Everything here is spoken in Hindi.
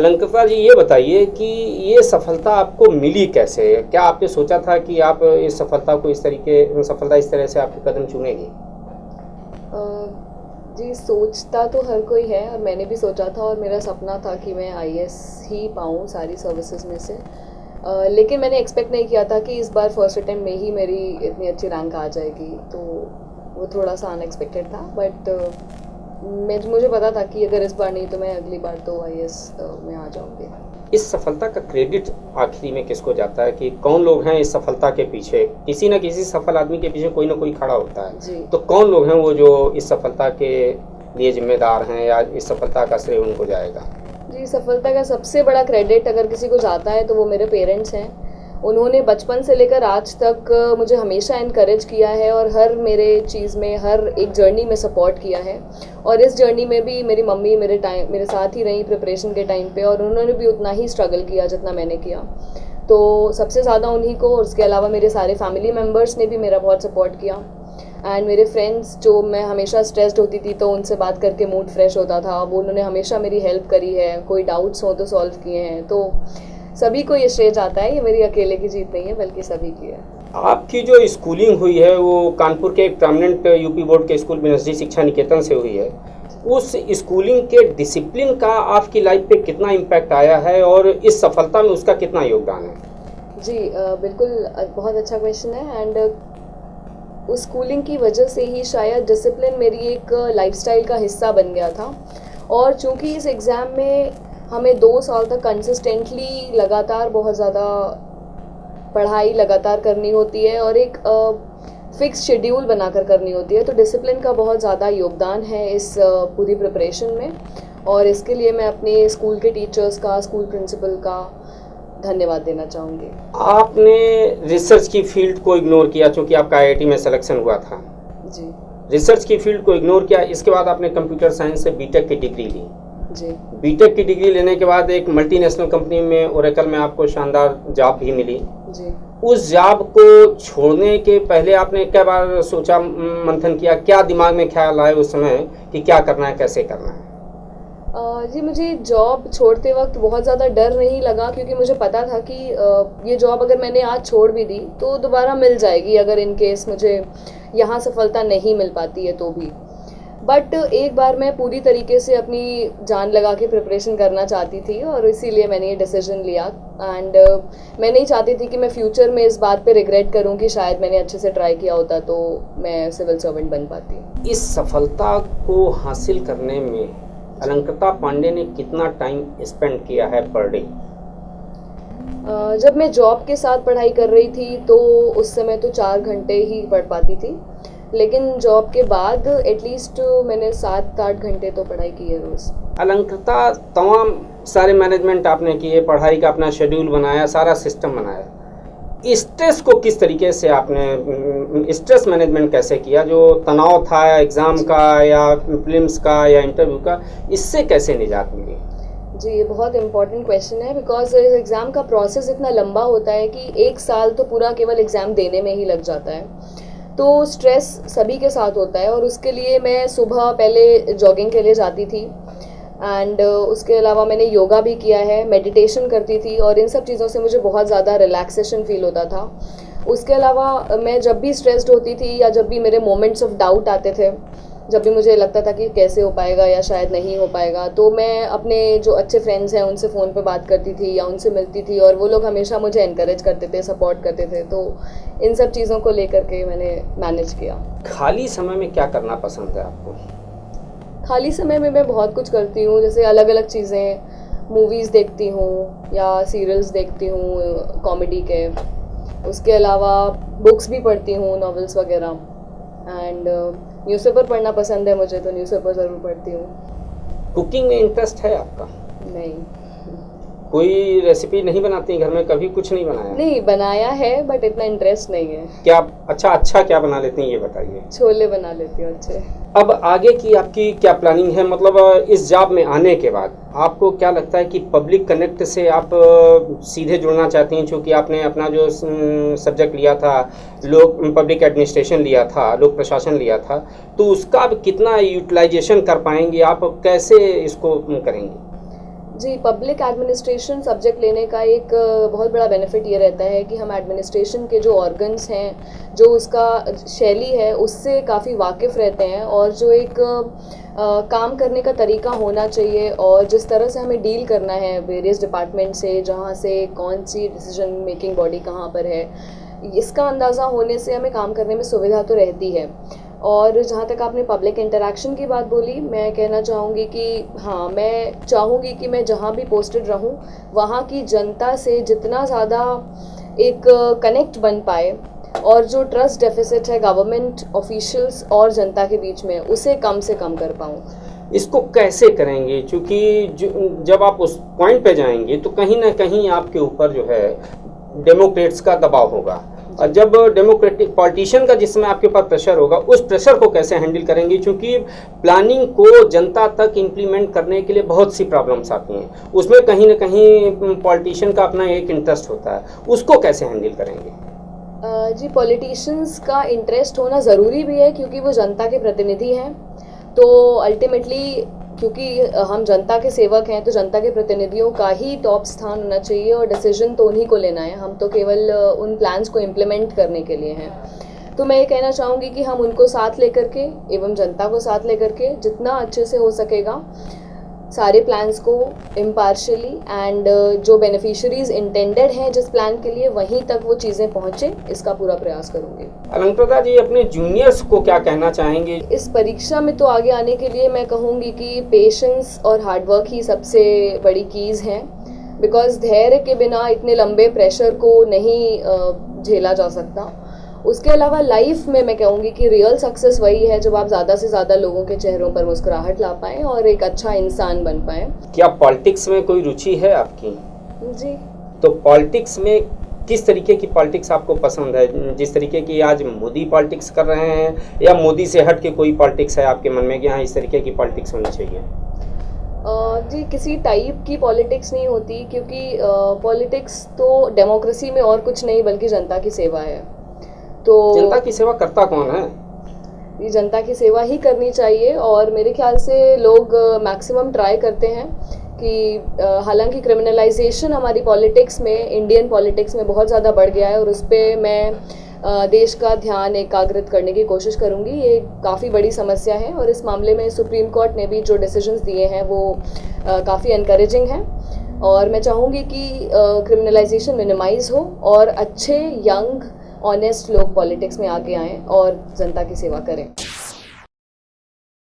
अलंकृता जी, ये बताइए कि ये सफलता आपको मिली कैसे? क्या आपने सोचा था कि आप इस सफलता को सफलता इस तरह से आपके कदम चूमेगी? जी, सोचता तो हर कोई है और मैंने भी सोचा था और मेरा सपना था कि मैं आईएएस ही पाऊँ सारी सर्विसेज में से। लेकिन मैंने एक्सपेक्ट नहीं किया था कि इस बार फर्स्ट अटेम्प्ट में ही मेरी इतनी अच्छी रैंक आ जाएगी, तो वो थोड़ा सा अनएक्सपेक्टेड था। बट मुझे पता था कि अगर इस बार नहीं तो मैं अगली बार तो आईएएस में आ जाऊँगी। इस सफलता का क्रेडिट आखिरी में किसको जाता है, कि कौन लोग हैं इस सफलता के पीछे? किसी न किसी सफल आदमी के पीछे कोई ना कोई खड़ा होता है जी। तो कौन लोग हैं वो जो इस सफलता के लिए जिम्मेदार हैं, या इस सफलता का श्रेय उनको जाएगा? जी, सफलता का सबसे बड़ा क्रेडिट अगर किसी को जाता है तो वो मेरे पेरेंट्स हैं। उन्होंने बचपन से लेकर आज तक मुझे हमेशा इनकरेज किया है और हर मेरे चीज़ में, हर एक जर्नी में सपोर्ट किया है। और इस जर्नी में भी मेरी मम्मी मेरे साथ ही रही प्रिपरेशन के टाइम पे, और उन्होंने भी उतना ही स्ट्रगल किया जितना मैंने किया। तो सबसे ज़्यादा उन्हीं को, और उसके अलावा मेरे सारे फैमिली मेम्बर्स ने भी मेरा बहुत सपोर्ट किया। एंड मेरे फ्रेंड्स, जो मैं हमेशा स्ट्रेस्ड होती थी तो उनसे बात करके मूड फ्रेश होता था, वो उन्होंने हमेशा मेरी हेल्प करी है, कोई डाउट्स हो तो सॉल्व किए हैं। तो सभी को ये श्रेय जाता है, ये मेरी अकेले की जीत नहीं है बल्कि सभी की है। आपकी जो स्कूलिंग हुई है वो कानपुर के एक प्रॉमिनेंट यूपी बोर्ड के स्कूल बिनसरी शिक्षा निकेतन से हुई है। उस स्कूलिंग के डिसिप्लिन का आपकी लाइफ पे कितना इम्पैक्ट आया है और इस सफलता में उसका कितना योगदान है? जी, बिल्कुल, बहुत अच्छा क्वेश्चन है। एंड उस स्कूलिंग की वजह से ही शायद डिसिप्लिन मेरी एक लाइफस्टाइल का हिस्सा बन गया था। और चूंकि इस एग्ज़ाम में हमें 2 साल तक कंसिस्टेंटली लगातार बहुत ज़्यादा पढ़ाई लगातार करनी होती है और एक फिक्स शेड्यूल बनाकर करनी होती है, तो डिसिप्लिन का बहुत ज़्यादा योगदान है इस पूरी प्रिपरेशन में। और इसके लिए मैं अपने स्कूल के टीचर्स का, स्कूल प्रिंसिपल का धन्यवाद देना चाहूँगी। आपने रिसर्च की फील्ड को इग्नोर किया चूँकि आपका आईआईटी में सिलेक्शन हुआ था। जी। रिसर्च की फील्ड को इग्नोर किया, इसके बाद आपने कंप्यूटर साइंस से बीटेक की डिग्री ली। जी। बीटेक की डिग्री लेने के बाद एक मल्टीनेशनल कंपनी में, ओरेकल में आपको शानदार जॉब भी मिली। जी। उस जॉब को छोड़ने के पहले आपने क्या बार सोचा, मंथन किया, क्या दिमाग में ख्याल आए उस समय कि क्या करना है, कैसे करना है? जी, मुझे जॉब छोड़ते वक्त बहुत ज़्यादा डर नहीं लगा, क्योंकि मुझे पता था कि ये जॉब अगर मैंने आज छोड़ भी दी तो दोबारा मिल जाएगी, अगर इन केस मुझे यहाँ सफलता नहीं मिल पाती है तो भी। बट एक बार मैं पूरी तरीके से अपनी जान लगा के प्रिपरेशन करना चाहती थी और इसीलिए मैंने ये डिसीजन लिया। एंड मैं नहीं चाहती थी कि मैं फ्यूचर में इस बात पे रिग्रेट करूं कि शायद मैंने अच्छे से ट्राई किया होता तो मैं सिविल सर्वेंट बन पाती। इस सफलता को हासिल करने में अलंकृता पांडे ने कितना टाइम स्पेंड किया है पर डे? जब मैं जॉब के साथ पढ़ाई कर रही थी तो उस समय तो 4 घंटे ही पढ़ पाती थी, लेकिन जॉब के बाद एटलीस्ट मैंने 7-8 घंटे तो पढ़ाई की है रोज़। अलंकृता, तमाम सारे मैनेजमेंट आपने किए, पढ़ाई का अपना शेड्यूल बनाया, सारा सिस्टम बनाया, स्ट्रेस को किस तरीके से आपने, स्ट्रेस मैनेजमेंट कैसे किया? जो तनाव था एग्ज़ाम का या फिल्म्स का या इंटरव्यू का, इससे कैसे निजात मिली? जी, ये बहुत इंपॉर्टेंट क्वेश्चन है, बिकॉज एग्ज़ाम का प्रोसेस इतना लंबा होता है कि 1 साल तो पूरा केवल एग्ज़ाम देने में ही लग जाता है। तो स्ट्रेस सभी के साथ होता है और उसके लिए मैं सुबह पहले जॉगिंग के लिए जाती थी। एंड उसके अलावा मैंने योगा भी किया है, मेडिटेशन करती थी, और इन सब चीज़ों से मुझे बहुत ज़्यादा रिलैक्सेशन फील होता था। उसके अलावा मैं जब भी स्ट्रेस्ड होती थी या जब भी मेरे मोमेंट्स ऑफ डाउट आते थे, जब भी मुझे लगता था कि कैसे हो पाएगा या शायद नहीं हो पाएगा, तो मैं अपने जो अच्छे फ्रेंड्स हैं उनसे फ़ोन पे बात करती थी या उनसे मिलती थी, और वो लोग हमेशा मुझे एनकरेज करते थे, सपोर्ट करते थे। तो इन सब चीज़ों को लेकर के मैंने मैनेज किया। खाली समय में क्या करना पसंद है आपको? खाली समय में मैं बहुत कुछ करती हूँ, जैसे अलग अलग चीज़ें, मूवीज़ देखती हूँ या सीरियल्स देखती हूँ कॉमेडी के। उसके अलावा बुक्स भी पढ़ती हूँ, नॉवेल्स वगैरह। एंड न्यूज़पेपर पढ़ना पसंद है मुझे, तो न्यूज़पेपर ज़रूर पढ़ती हूँ। कुकिंग में इंटरेस्ट है आपका? नहीं। कोई रेसिपी नहीं बनाती घर में? कभी कुछ नहीं बनाया? नहीं, बनाया है बट इतना इंटरेस्ट नहीं है। क्या अच्छा क्या बना लेती हैं, ये बताइए। छोले बना लेती हूँ अच्छे। अब आगे की आपकी क्या प्लानिंग है? मतलब इस जॉब में आने के बाद आपको क्या लगता है कि पब्लिक कनेक्ट से आप सीधे जुड़ना चाहती हैं, क्योंकि आपने अपना जो सब्जेक्ट लिया था, लोग पब्लिक एडमिनिस्ट्रेशन लिया था, लोक प्रशासन लिया था, तो उसका अब कितना यूटिलाइजेशन कर पाएंगी आप, कैसे इसको करेंगी? जी, पब्लिक एडमिनिस्ट्रेशन सब्जेक्ट लेने का एक बहुत बड़ा बेनिफिट ये रहता है कि हम एडमिनिस्ट्रेशन के जो ऑर्गन्स हैं, जो उसका शैली है, उससे काफ़ी वाकिफ़ रहते हैं और जो एक काम करने का तरीका होना चाहिए और जिस तरह से हमें डील करना है वेरियस डिपार्टमेंट से, जहाँ से कौन सी डिसीजन मेकिंग बॉडी कहाँ पर है, इसका अंदाज़ा होने से हमें काम करने में सुविधा तो रहती है। और जहाँ तक आपने पब्लिक इंटरेक्शन की बात बोली, मैं कहना चाहूँगी कि हाँ, मैं चाहूँगी कि मैं जहाँ भी पोस्टेड रहूँ वहाँ की जनता से जितना ज़्यादा एक कनेक्ट बन पाए और जो ट्रस्ट डेफिसिट है गवर्नमेंट ऑफिशियल्स और जनता के बीच में, उसे कम से कम कर पाऊँ। इसको कैसे करेंगे? क्योंकि जब आप उस पॉइंट पे जाएंगे तो कहीं ना कहीं आपके ऊपर जो है डेमोक्रेट्स का दबाव होगा, और जब डेमोक्रेटिक पॉलिटिशियन का जिसमें आपके ऊपर प्रेशर होगा, उस प्रेशर को कैसे हैंडल करेंगे? क्योंकि प्लानिंग को जनता तक इम्प्लीमेंट करने के लिए बहुत सी प्रॉब्लम्स आती हैं, उसमें कहीं ना कहीं पॉलिटिशियन का अपना एक इंटरेस्ट होता है, उसको कैसे हैंडल करेंगे? जी, पॉलिटिशियंस का इंटरेस्ट होना ज़रूरी भी है क्योंकि वो जनता के प्रतिनिधि हैं। तो अल्टीमेटली क्योंकि हम जनता के सेवक हैं, तो जनता के प्रतिनिधियों का ही टॉप स्थान होना चाहिए और डिसीजन तो उन्हीं को लेना है। हम तो केवल उन प्लान्स को इम्प्लीमेंट करने के लिए हैं। तो मैं ये कहना चाहूँगी कि हम उनको साथ लेकर के एवं जनता को साथ लेकर के जितना अच्छे से हो सकेगा सारे प्लान्स को इम्पार्शियली एंड जो बेनिफिशरीज इंटेंडेड हैं जिस प्लान के लिए, वहीं तक वो चीज़ें पहुँचे, इसका पूरा प्रयास करूँगी। अलंकृता जी, अपने जूनियर्स को क्या कहना चाहेंगे? इस परीक्षा में तो आगे आने के लिए मैं कहूँगी कि पेशेंस और हार्डवर्क ही सबसे बड़ी कीज़ हैं, बिकॉज धैर्य के बिना इतने लंबे प्रेशर को नहीं झेला जा सकता। उसके अलावा लाइफ में मैं कहूँगी कि रियल सक्सेस वही है जब आप ज़्यादा से ज़्यादा लोगों के चेहरों पर मुस्कुराहट ला पाएँ और एक अच्छा इंसान बन पाएँ। क्या पॉलिटिक्स में कोई रुचि है आपकी? जी। तो पॉलिटिक्स में किस तरीके की पॉलिटिक्स आपको पसंद है? जिस तरीके की आज मोदी पॉलिटिक्स कर रहे हैं, या मोदी से हट के कोई पॉलिटिक्स है आपके मन में कि हाँ इस तरीके की पॉलिटिक्स होनी चाहिए? जी, किसी टाइप की पॉलिटिक्स नहीं होती क्योंकि पॉलिटिक्स तो डेमोक्रेसी में और कुछ नहीं बल्कि जनता की सेवा है। तो जनता की सेवा करता कौन है? ये जनता की सेवा ही करनी चाहिए और मेरे ख्याल से लोग मैक्सिमम ट्राई करते हैं कि हालांकि क्रिमिनलाइजेशन हमारी पॉलिटिक्स में, इंडियन पॉलिटिक्स में बहुत ज़्यादा बढ़ गया है और उस पर मैं देश का ध्यान एकाग्रित करने की कोशिश करूंगी। ये काफ़ी बड़ी समस्या है और इस मामले में सुप्रीम कोर्ट ने भी जो डिसीजंस दिए हैं वो काफ़ी एनकरेजिंग हैं और मैं चाहूँगी कि क्रिमिनलाइजेशन मिनिमाइज़ हो और अच्छे यंग ऑनेस्ट लोग पॉलिटिक्स में आगे आएँ और जनता की सेवा करें।